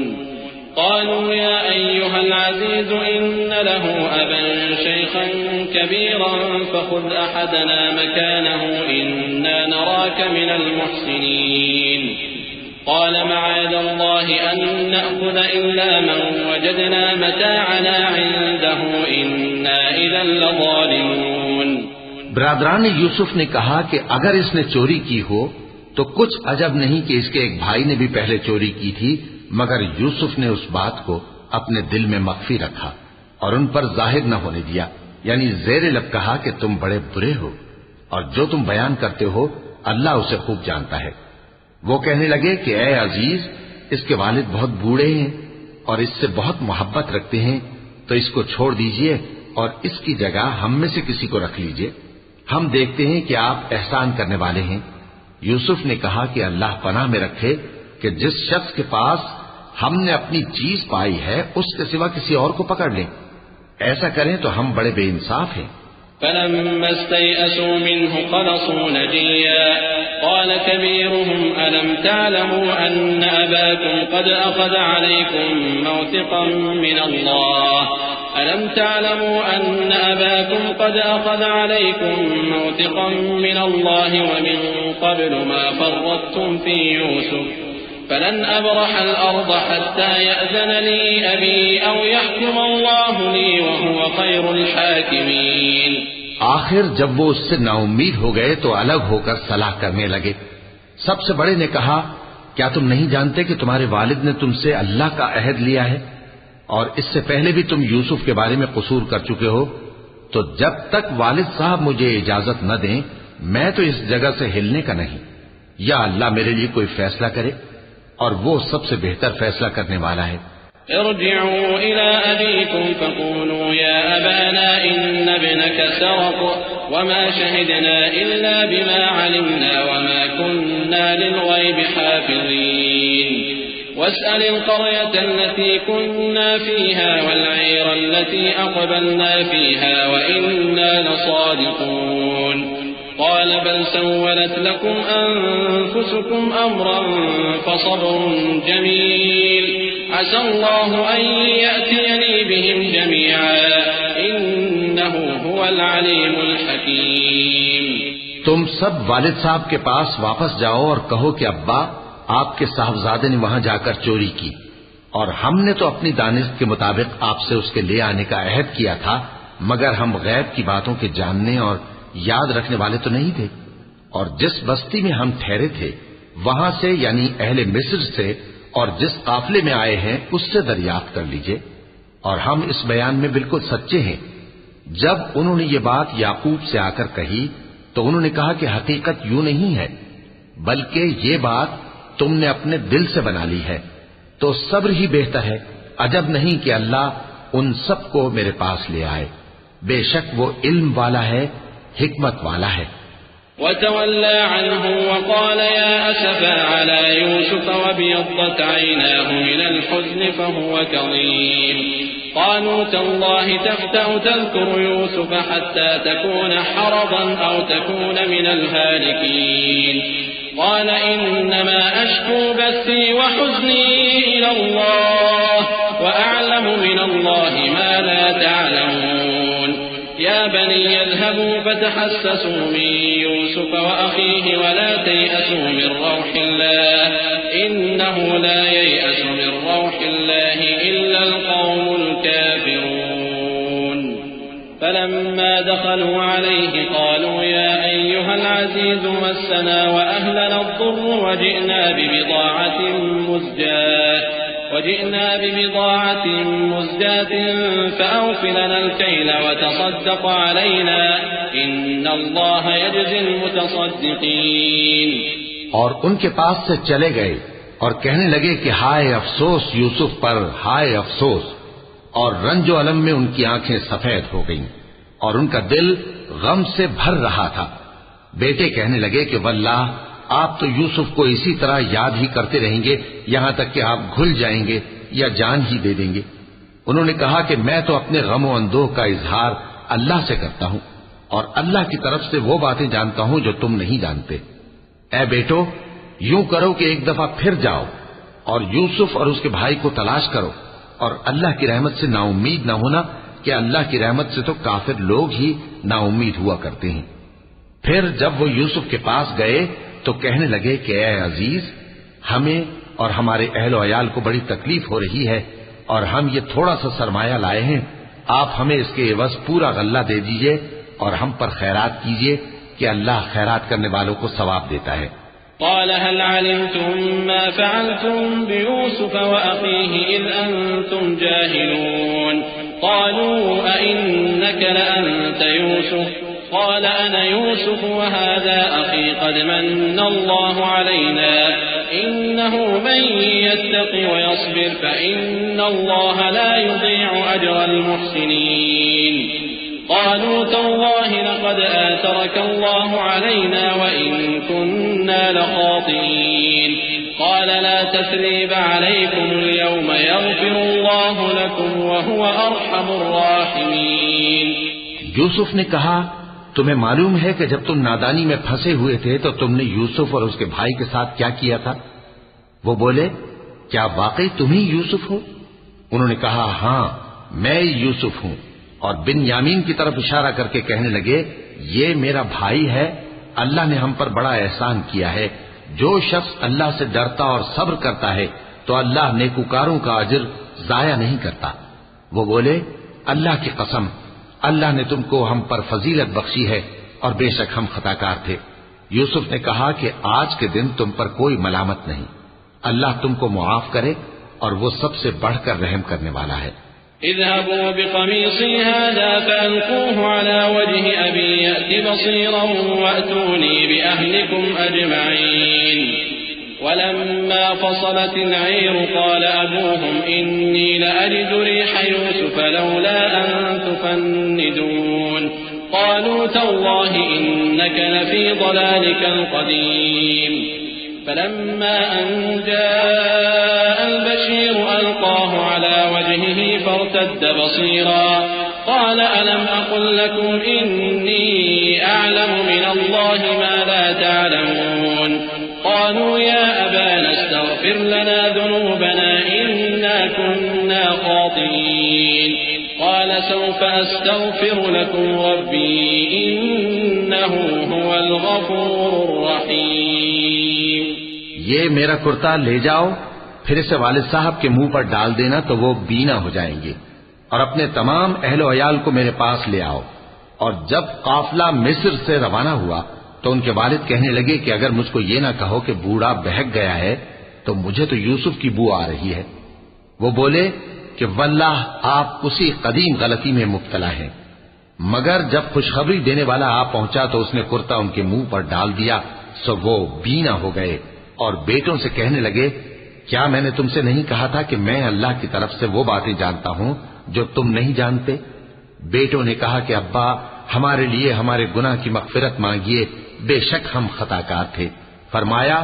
قالوا يا أيها العزيز إن له أبا شيخا كبيرا فخذ أحدنا مكانه إنا نراك من المحسنين قال معاذ الله أن نأخذ إلا من وجدنا متاعنا عنده إنا إذا لظالمون۔ برادران یوسف نے کہا کہ اگر اس نے چوری کی ہو تو کچھ عجب نہیں کہ اس کے ایک بھائی نے بھی پہلے چوری کی تھی، مگر یوسف نے اس بات کو اپنے دل میں مخفی رکھا اور ان پر ظاہر نہ ہونے دیا، یعنی زیر لب کہا کہ تم بڑے برے ہو اور جو تم بیان کرتے ہو اللہ اسے خوب جانتا ہے۔ وہ کہنے لگے کہ اے عزیز، اس کے والد بہت بوڑھے ہیں اور اس سے بہت محبت رکھتے ہیں، تو اس کو چھوڑ دیجئے اور اس کی جگہ ہم میں سے کسی کو رکھ لیجئے، ہم دیکھتے ہیں کہ آپ احسان کرنے والے ہیں۔ یوسف نے کہا کہ اللہ پناہ میں رکھے کہ جس شخص کے پاس ہم نے اپنی چیز پائی ہے اس کے سوا کسی اور کو پکڑ لیں، ایسا کریں تو ہم بڑے بے انصاف ہیں۔ فلما استيئسوا منه خلصوا نجيا قال كبيرهم ألم تعلموا أن أباكم قد أخذ عليكم موثقا من الله ألم تعلموا أن أباكم قد أخذ عليكم موثقا من الله ومن قبل ما فرطتم في يوسف فلن أبرح الأرض حتى يأذن لي أبي أو يحكم الله لي وهو خير الحاكمين۔ آخر جب وہ اس سے نا امید ہو گئے تو الگ ہو کر صلاح کرنے لگے۔ سب سے بڑے نے کہا کیا تم نہیں جانتے کہ تمہارے والد نے تم سے اللہ کا عہد لیا ہے اور اس سے پہلے بھی تم یوسف کے بارے میں قصور کر چکے ہو، تو جب تک والد صاحب مجھے اجازت نہ دیں میں تو اس جگہ سے ہلنے کا نہیں، یا اللہ میرے لیے کوئی فیصلہ کرے اور وہ سب سے بہتر فیصلہ کرنے والا ہے۔ ارجعوا إلى أبيكم فقولوا يا أبانا إن ابنك سرق وما شهدنا إلا بما علمنا وما كنا للغيب حافظين واسأل القرية التي كنا فيها والعير التي أقبلنا فيها وإنا لصادقون قال بل سولت لكم أنفسكم أمرا فصبر جميل عسى الله أن يأتيني بهم جميعا إنه هو العليم الحكيم. تم سب والد صاحب کے پاس واپس جاؤ اور کہو کہ ابا آپ کے صاحبزادے نے وہاں جا کر چوری کی اور ہم نے تو اپنی دانست کے مطابق آپ سے اس کے لے آنے کا عہد کیا تھا مگر ہم غیب کی باتوں کے جاننے اور یاد رکھنے والے تو نہیں تھے اور جس بستی میں ہم ٹھہرے تھے وہاں سے یعنی اہل مصر سے اور جس قافلے میں آئے ہیں اس سے دریافت کر لیجئے اور ہم اس بیان میں بالکل سچے ہیں. جب انہوں نے یہ بات یعقوب سے آ کر کہی تو انہوں نے کہا کہ حقیقت یوں نہیں ہے بلکہ یہ بات تم نے اپنے دل سے بنا لی ہے تو صبر ہی بہتر ہے. عجب نہیں کہ اللہ ان سب کو میرے پاس لے آئے. بے شک وہ علم والا ہے حکمت والا ہے. وتولى عنهم وقال يا أسفا على يوسف وابيضت عيناه من الحزن فهو كظيم قالوا تالله تفتأ تذكر يوسف حتى تكون حرضا أو تكون من الهالكين قال إنما أشكو بثي وحزني إلى الله وأعلم من الله ما لا تعلمون يا بني اذهبوا فتحسسوا من يوسف وأخيه ولا تيأسوا من روح الله إنه لا ييأس من روح الله إلا القوم الكافرون. فلما دخلوا عليه قالوا يا أيها العزيز مسنا وأهلنا الضر وجئنا ببضاعة مزجاة فأوف لنا الكيل وتصدق علينا إن الله يجزي المتصدقين. اور ان کے پاس سے چلے گئے اور کہنے لگے کہ ہائے افسوس یوسف پر، ہائے افسوس. اور رنج و الم میں ان کی آنکھیں سفید ہو گئیں اور ان کا دل غم سے بھر رہا تھا. بیٹے کہنے لگے کہ واللہ آپ تو یوسف کو اسی طرح یاد ہی کرتے رہیں گے یہاں تک کہ آپ گھل جائیں گے یا جان ہی دے دیں گے. انہوں نے کہا کہ میں تو اپنے غم و اندوہ کا اظہار اللہ سے کرتا ہوں اور اللہ کی طرف سے وہ باتیں جانتا ہوں جو تم نہیں جانتے. اے بیٹو یوں کرو کہ ایک دفعہ پھر جاؤ اور یوسف اور اس کے بھائی کو تلاش کرو اور اللہ کی رحمت سے نا امید نہ ہونا کہ اللہ کی رحمت سے تو کافر لوگ ہی نا امید ہوا کرتے ہیں. پھر جب وہ یوسف کے پاس گئے تو کہنے لگے کہ اے عزیز ہمیں اور ہمارے اہل و عیال کو بڑی تکلیف ہو رہی ہے اور ہم یہ تھوڑا سا سرمایہ لائے ہیں، آپ ہمیں اس کے عوض پورا غلہ دے دیجئے اور ہم پر خیرات کیجئے کہ اللہ خیرات کرنے والوں کو ثواب دیتا ہے. قال هل علمتم ما فعلتم بيوسف وأخيه إذ أنتم جاهلون قالوا أئنك لأنت يوسف قال أنا يوسف وهذا أخي قد من الله علينا إنه من يتق ويصبر فإن الله لا يضيع أجر المحسنين. قالوا تالله لقد آثرك الله علينا وإن كنا لخاطئين قال لا تثريب عليكم اليوم يغفر الله لكم وهو أرحم الراحمين. یوسف نے کہا تمہیں معلوم ہے کہ جب تم نادانی میں پھنسے ہوئے تھے تو تم نے یوسف اور اس کے بھائی کے ساتھ کیا کیا تھا؟ وہ بولے کیا واقعی تم ہی یوسف ہو؟ انہوں نے کہا ہاں میں یوسف ہوں اور بن یامین کی طرف اشارہ کر کے کہنے لگے یہ میرا بھائی ہے. اللہ نے ہم پر بڑا احسان کیا ہے. جو شخص اللہ سے ڈرتا اور صبر کرتا ہے تو اللہ نیکوکاروں کا اجر ضائع نہیں کرتا. وہ بولے اللہ کی قسم اللہ نے تم کو ہم پر فضیلت بخشی ہے اور بے شک ہم خطاکار تھے. یوسف نے کہا کہ آج کے دن تم پر کوئی ملامت نہیں، اللہ تم کو معاف کرے اور وہ سب سے بڑھ کر رحم کرنے والا ہے. اذهبوا بقميصي هذا فألقوه على وجه أبي يأت بصيرا وأتوني بأهلكم أجمعين. ولما فصلت العير قال أبوهم إني لأجد ريح يوسف لولا أن تفندون قالوا تالله إنك لفي ضلالك القديم فلما أن جاء البشير ألقاه على وجهه فارتد بصيرا قال ألم أقل لكم إني أعلم من الله ما لا تعلمون قالوا يا أبانا استغفر لنا ذنوبنا إنا كنا خاطئين قال سوف أستغفر لكم ربي إنه هو الغفور الرحيم. یہ میرا کرتا لے جاؤ، پھر اسے والد صاحب کے منہ پر ڈال دینا تو وہ بینا ہو جائیں گے، اور اپنے تمام اہل و عیال کو میرے پاس لے آؤ. اور جب قافلہ مصر سے روانہ ہوا تو ان کے والد کہنے لگے کہ اگر مجھ کو یہ نہ کہو کہ بوڑھا بہک گیا ہے تو مجھے تو یوسف کی بو آ رہی ہے. وہ بولے کہ واللہ آپ اسی قدیم غلطی میں مبتلا ہیں. مگر جب خوشخبری دینے والا آپ پہنچا تو اس نے کرتا ان کے منہ پر ڈال دیا، سو وہ بینا ہو گئے اور بیٹوں سے کہنے لگے کیا میں نے تم سے نہیں کہا تھا کہ میں اللہ کی طرف سے وہ باتیں جانتا ہوں جو تم نہیں جانتے؟ بیٹوں نے کہا کہ ابا ہمارے لیے ہمارے گناہ کی مغفرت مانگیے، بے شک ہم خطا کار تھے. فرمایا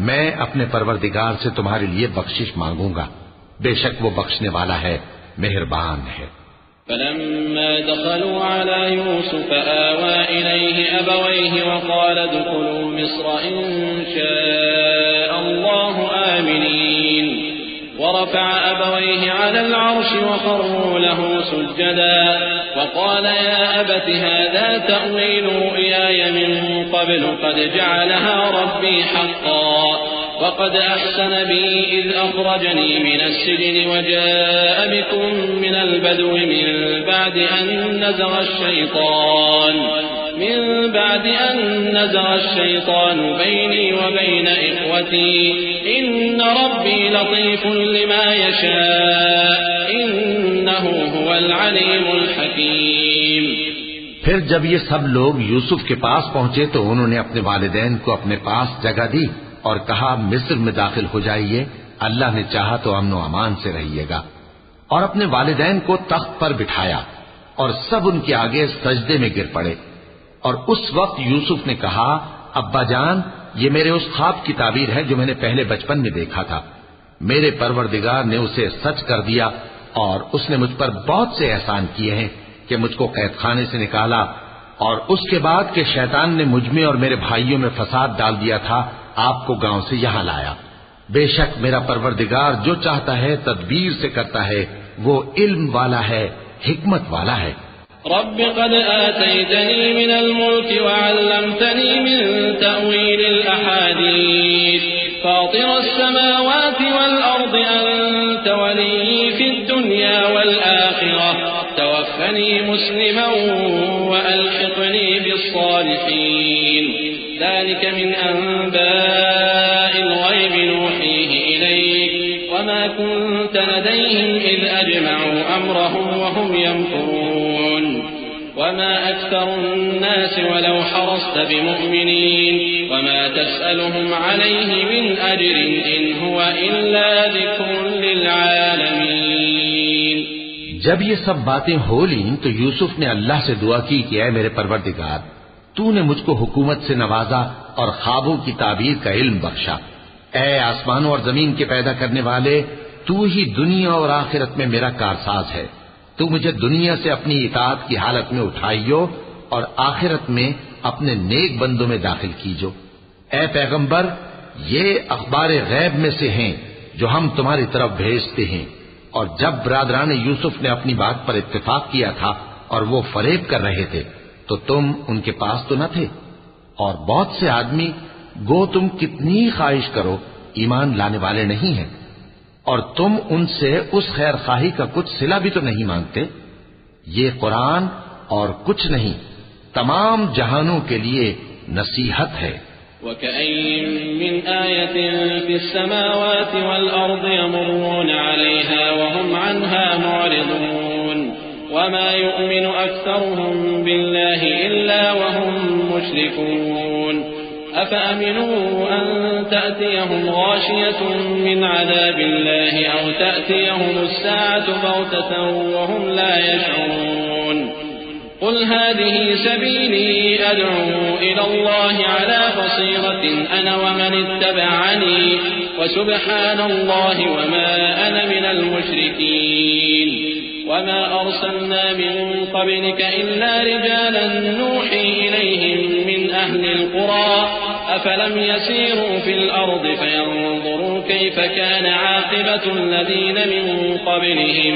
میں اپنے پروردگار سے تمہارے لیے بخشش مانگوں گا، بے شک وہ بخشنے والا ہے، مہربان ہے. فلما دخلوا على يوسف آوى إليه أبويه وقال ادخلوا مصر إن شاء الله آمنين ورفع أبويه على العرش وخروا له سجدا وقال يا أبت هذا تأويل رؤياي من قبل قد جعلها ربي حقا وقد أحسن بي إذ أخرجني من السجن وجاء بكم من البدو من بعد أن نزغ الشيطان بيني وبين إخوتي إن ربي لطيف لما يشاء إنه هو العليم الحكيم. پھر جب یہ سب لوگ یوسف کے پاس پہنچے تو انہوں نے اپنے والدین کو اپنے پاس جگہ دی اور کہا مصر میں داخل ہو جائیے، اللہ نے چاہا تو امن و امان سے رہیے گا. اور اپنے والدین کو تخت پر بٹھایا اور سب ان کے آگے سجدے میں گر پڑے. اور اس وقت یوسف نے کہا ابا جان یہ میرے اس خواب کی تعبیر ہے جو میں نے پہلے بچپن میں دیکھا تھا. میرے پروردگار نے اسے سچ کر دیا اور اس نے مجھ پر بہت سے احسان کیے ہیں کہ مجھ کو قید خانے سے نکالا اور اس کے بعد کہ شیطان نے مجھ میں اور میرے بھائیوں میں فساد ڈال دیا تھا آپ کو گاؤں سے یہاں لایا. بے شک میرا پروردگار جو چاہتا ہے تدبیر سے کرتا ہے، وہ علم والا ہے، حکمت والا ہے. رب قد آتيتني من الملك وعلمتني من تأويل الأحاديث فاطر السماوات والأرض أنت ولي في الدنيا والآخرة توفني مسلما وألحقني بالصالحين ذلك من أنباء الغيب نوحيه إليك وما كنت لديهم إذ أجمعوا أمرهم وهم يمكرون وما أكثر الناس ولو حرصت بمؤمنين وما تسألهم عليه من أجر إن هو إلا ذكر للعالمين. جب یہ سب باتیں ہو لیں تو یوسف نے اللہ سے دعا کی کہ اے میرے پروردگار تو نے مجھ کو حکومت سے نوازا اور خوابوں کی تعبیر کا علم بخشا. اے آسمانوں اور زمین کے پیدا کرنے والے تو ہی دنیا اور آخرت میں میرا کارساز ہے. تو مجھے دنیا سے اپنی اطاعت کی حالت میں اٹھائیو اور آخرت میں اپنے نیک بندوں میں داخل کیجو. اے پیغمبر یہ اخبار غیب میں سے ہیں جو ہم تمہاری طرف بھیجتے ہیں. اور جب برادران یوسف نے اپنی بات پر اتفاق کیا تھا اور وہ فریب کر رہے تھے تو تم ان کے پاس تو نہ تھے. اور بہت سے آدمی گو تم کتنی خواہش کرو ایمان لانے والے نہیں ہیں اور تم ان سے اس خیر خواہی کا کچھ صلہ بھی تو نہیں مانگتے. یہ قرآن اور کچھ نہیں تمام جہانوں کے لیے نصیحت ہے. وَكَأَيٍّ مِّنْ آيَةٍ فِي السَّمَاوَاتِ وَالْأَرْضِ يَمُرُّونَ عَلَيْهَا وَهُمْ عَنْهَا مُعْرِضُونَ وَمَا يُؤْمِنُ أَكْثَرُهُم بِاللَّهِ إِلَّا وَهُم مُّشْرِكُونَ أَفَأَمِنُوا أَن تَأْتِيَهُمْ غَاشِيَةٌ مِّنْ عَذَابِ اللَّهِ أَوْ تَأْتِيَهُمُ السَّاعَةُ بَغْتَةً وَهُمْ لَا يَشْعُرُونَ قل هذه سبيلي أدعو إلى الله على بصيرة أنا ومن اتبعني وسبحان الله وما أنا من المشركين وما أرسلنا من قبلك إلا رجالا نوحي إليهم من أهل القرى أفلم يسيروا في الأرض فينظروا كيف كان عاقبة الذين من قبلهم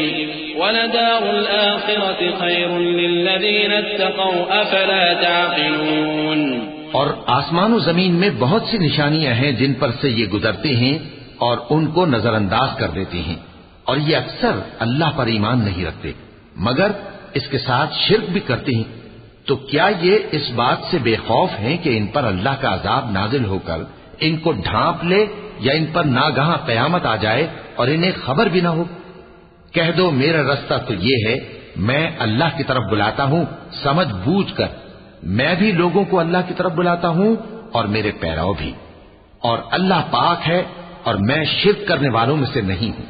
ولدار الآخرة خير للذين اتقوا أفلا تعقلون. اور آسمان و زمین میں بہت سی نشانیاں ہیں جن پر سے یہ گزرتے ہیں اور ان کو نظر انداز کر دیتے ہیں، اور یہ اکثر اللہ پر ایمان نہیں رکھتے مگر اس کے ساتھ شرک بھی کرتے ہیں. تو کیا یہ اس بات سے بے خوف ہیں کہ ان پر اللہ کا عذاب نازل ہو کر ان کو ڈھانپ لے یا ان پر ناگہاں قیامت آ جائے اور انہیں خبر بھی نہ ہو؟ کہہ دو میرا رستہ تو یہ ہے، میں اللہ کی طرف بلاتا ہوں سمجھ بوجھ کر، میں بھی لوگوں کو اللہ کی طرف بلاتا ہوں اور میرے پیرو بھی، اور اللہ پاک ہے اور میں شرک کرنے والوں میں سے نہیں ہوں.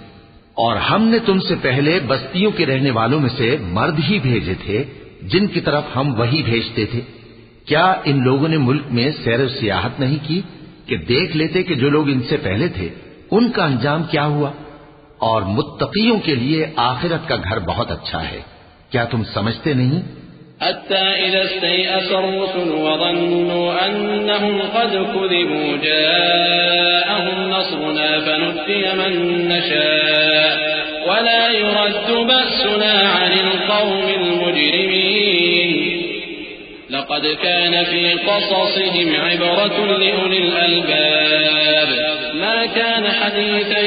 اور ہم نے تم سے پہلے بستیوں کے رہنے والوں میں سے مرد ہی بھیجے تھے جن کی طرف ہم وہی بھیجتے تھے. کیا ان لوگوں نے ملک میں سیر و سیاحت نہیں کی کہ دیکھ لیتے کہ جو لوگ ان سے پہلے تھے ان کا انجام کیا ہوا؟ اور متقیوں کے لیے آخرت کا گھر بہت اچھا ہے. کیا تم سمجھتے نہیں؟ حتى إذا استيأس الرسل وظنوا أنهم قد كذبوا جاءهم نصرنا فنجي من نشاء ولا يرد بأسنا عن القوم المجرمين. لقد كان في قصصهم عبرة لأولي الألباب ما كان حديثا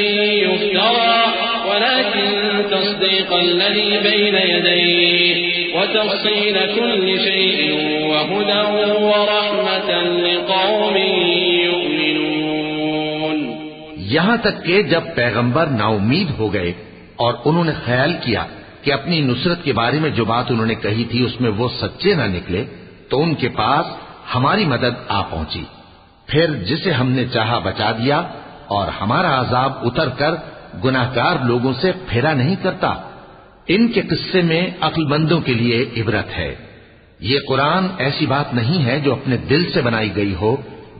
يفترى ولكن تصديق الذي بين يديه وتفصيل كل شيء وهدى ورحمة لقوم يؤمنون. یہاں تک کہ جب پیغمبر نا امید ہو گئے اور انہوں نے خیال کیا کہ اپنی نصرت کے بارے میں جو بات انہوں نے کہی تھی اس میں وہ سچے نہ نکلے تو ان کے پاس ہماری مدد آ پہنچی. پھر جسے ہم نے چاہا بچا دیا اور ہمارا عذاب اتر کر گناہگار لوگوں سے پھیرا نہیں کرتا. ان کے قصے میں عقل مندوں کے لیے عبرت ہے. یہ قرآن ایسی بات نہیں ہے جو اپنے دل سے بنائی گئی ہو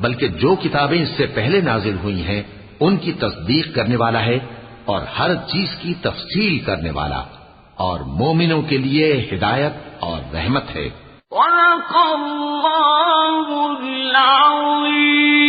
بلکہ جو کتابیں اس سے پہلے نازل ہوئی ہیں ان کی تصدیق کرنے والا ہے اور ہر چیز کی تفصیل کرنے والا، اور مومنوں کے لیے ہدایت اور رحمت ہے. صدق اللہ العظیم.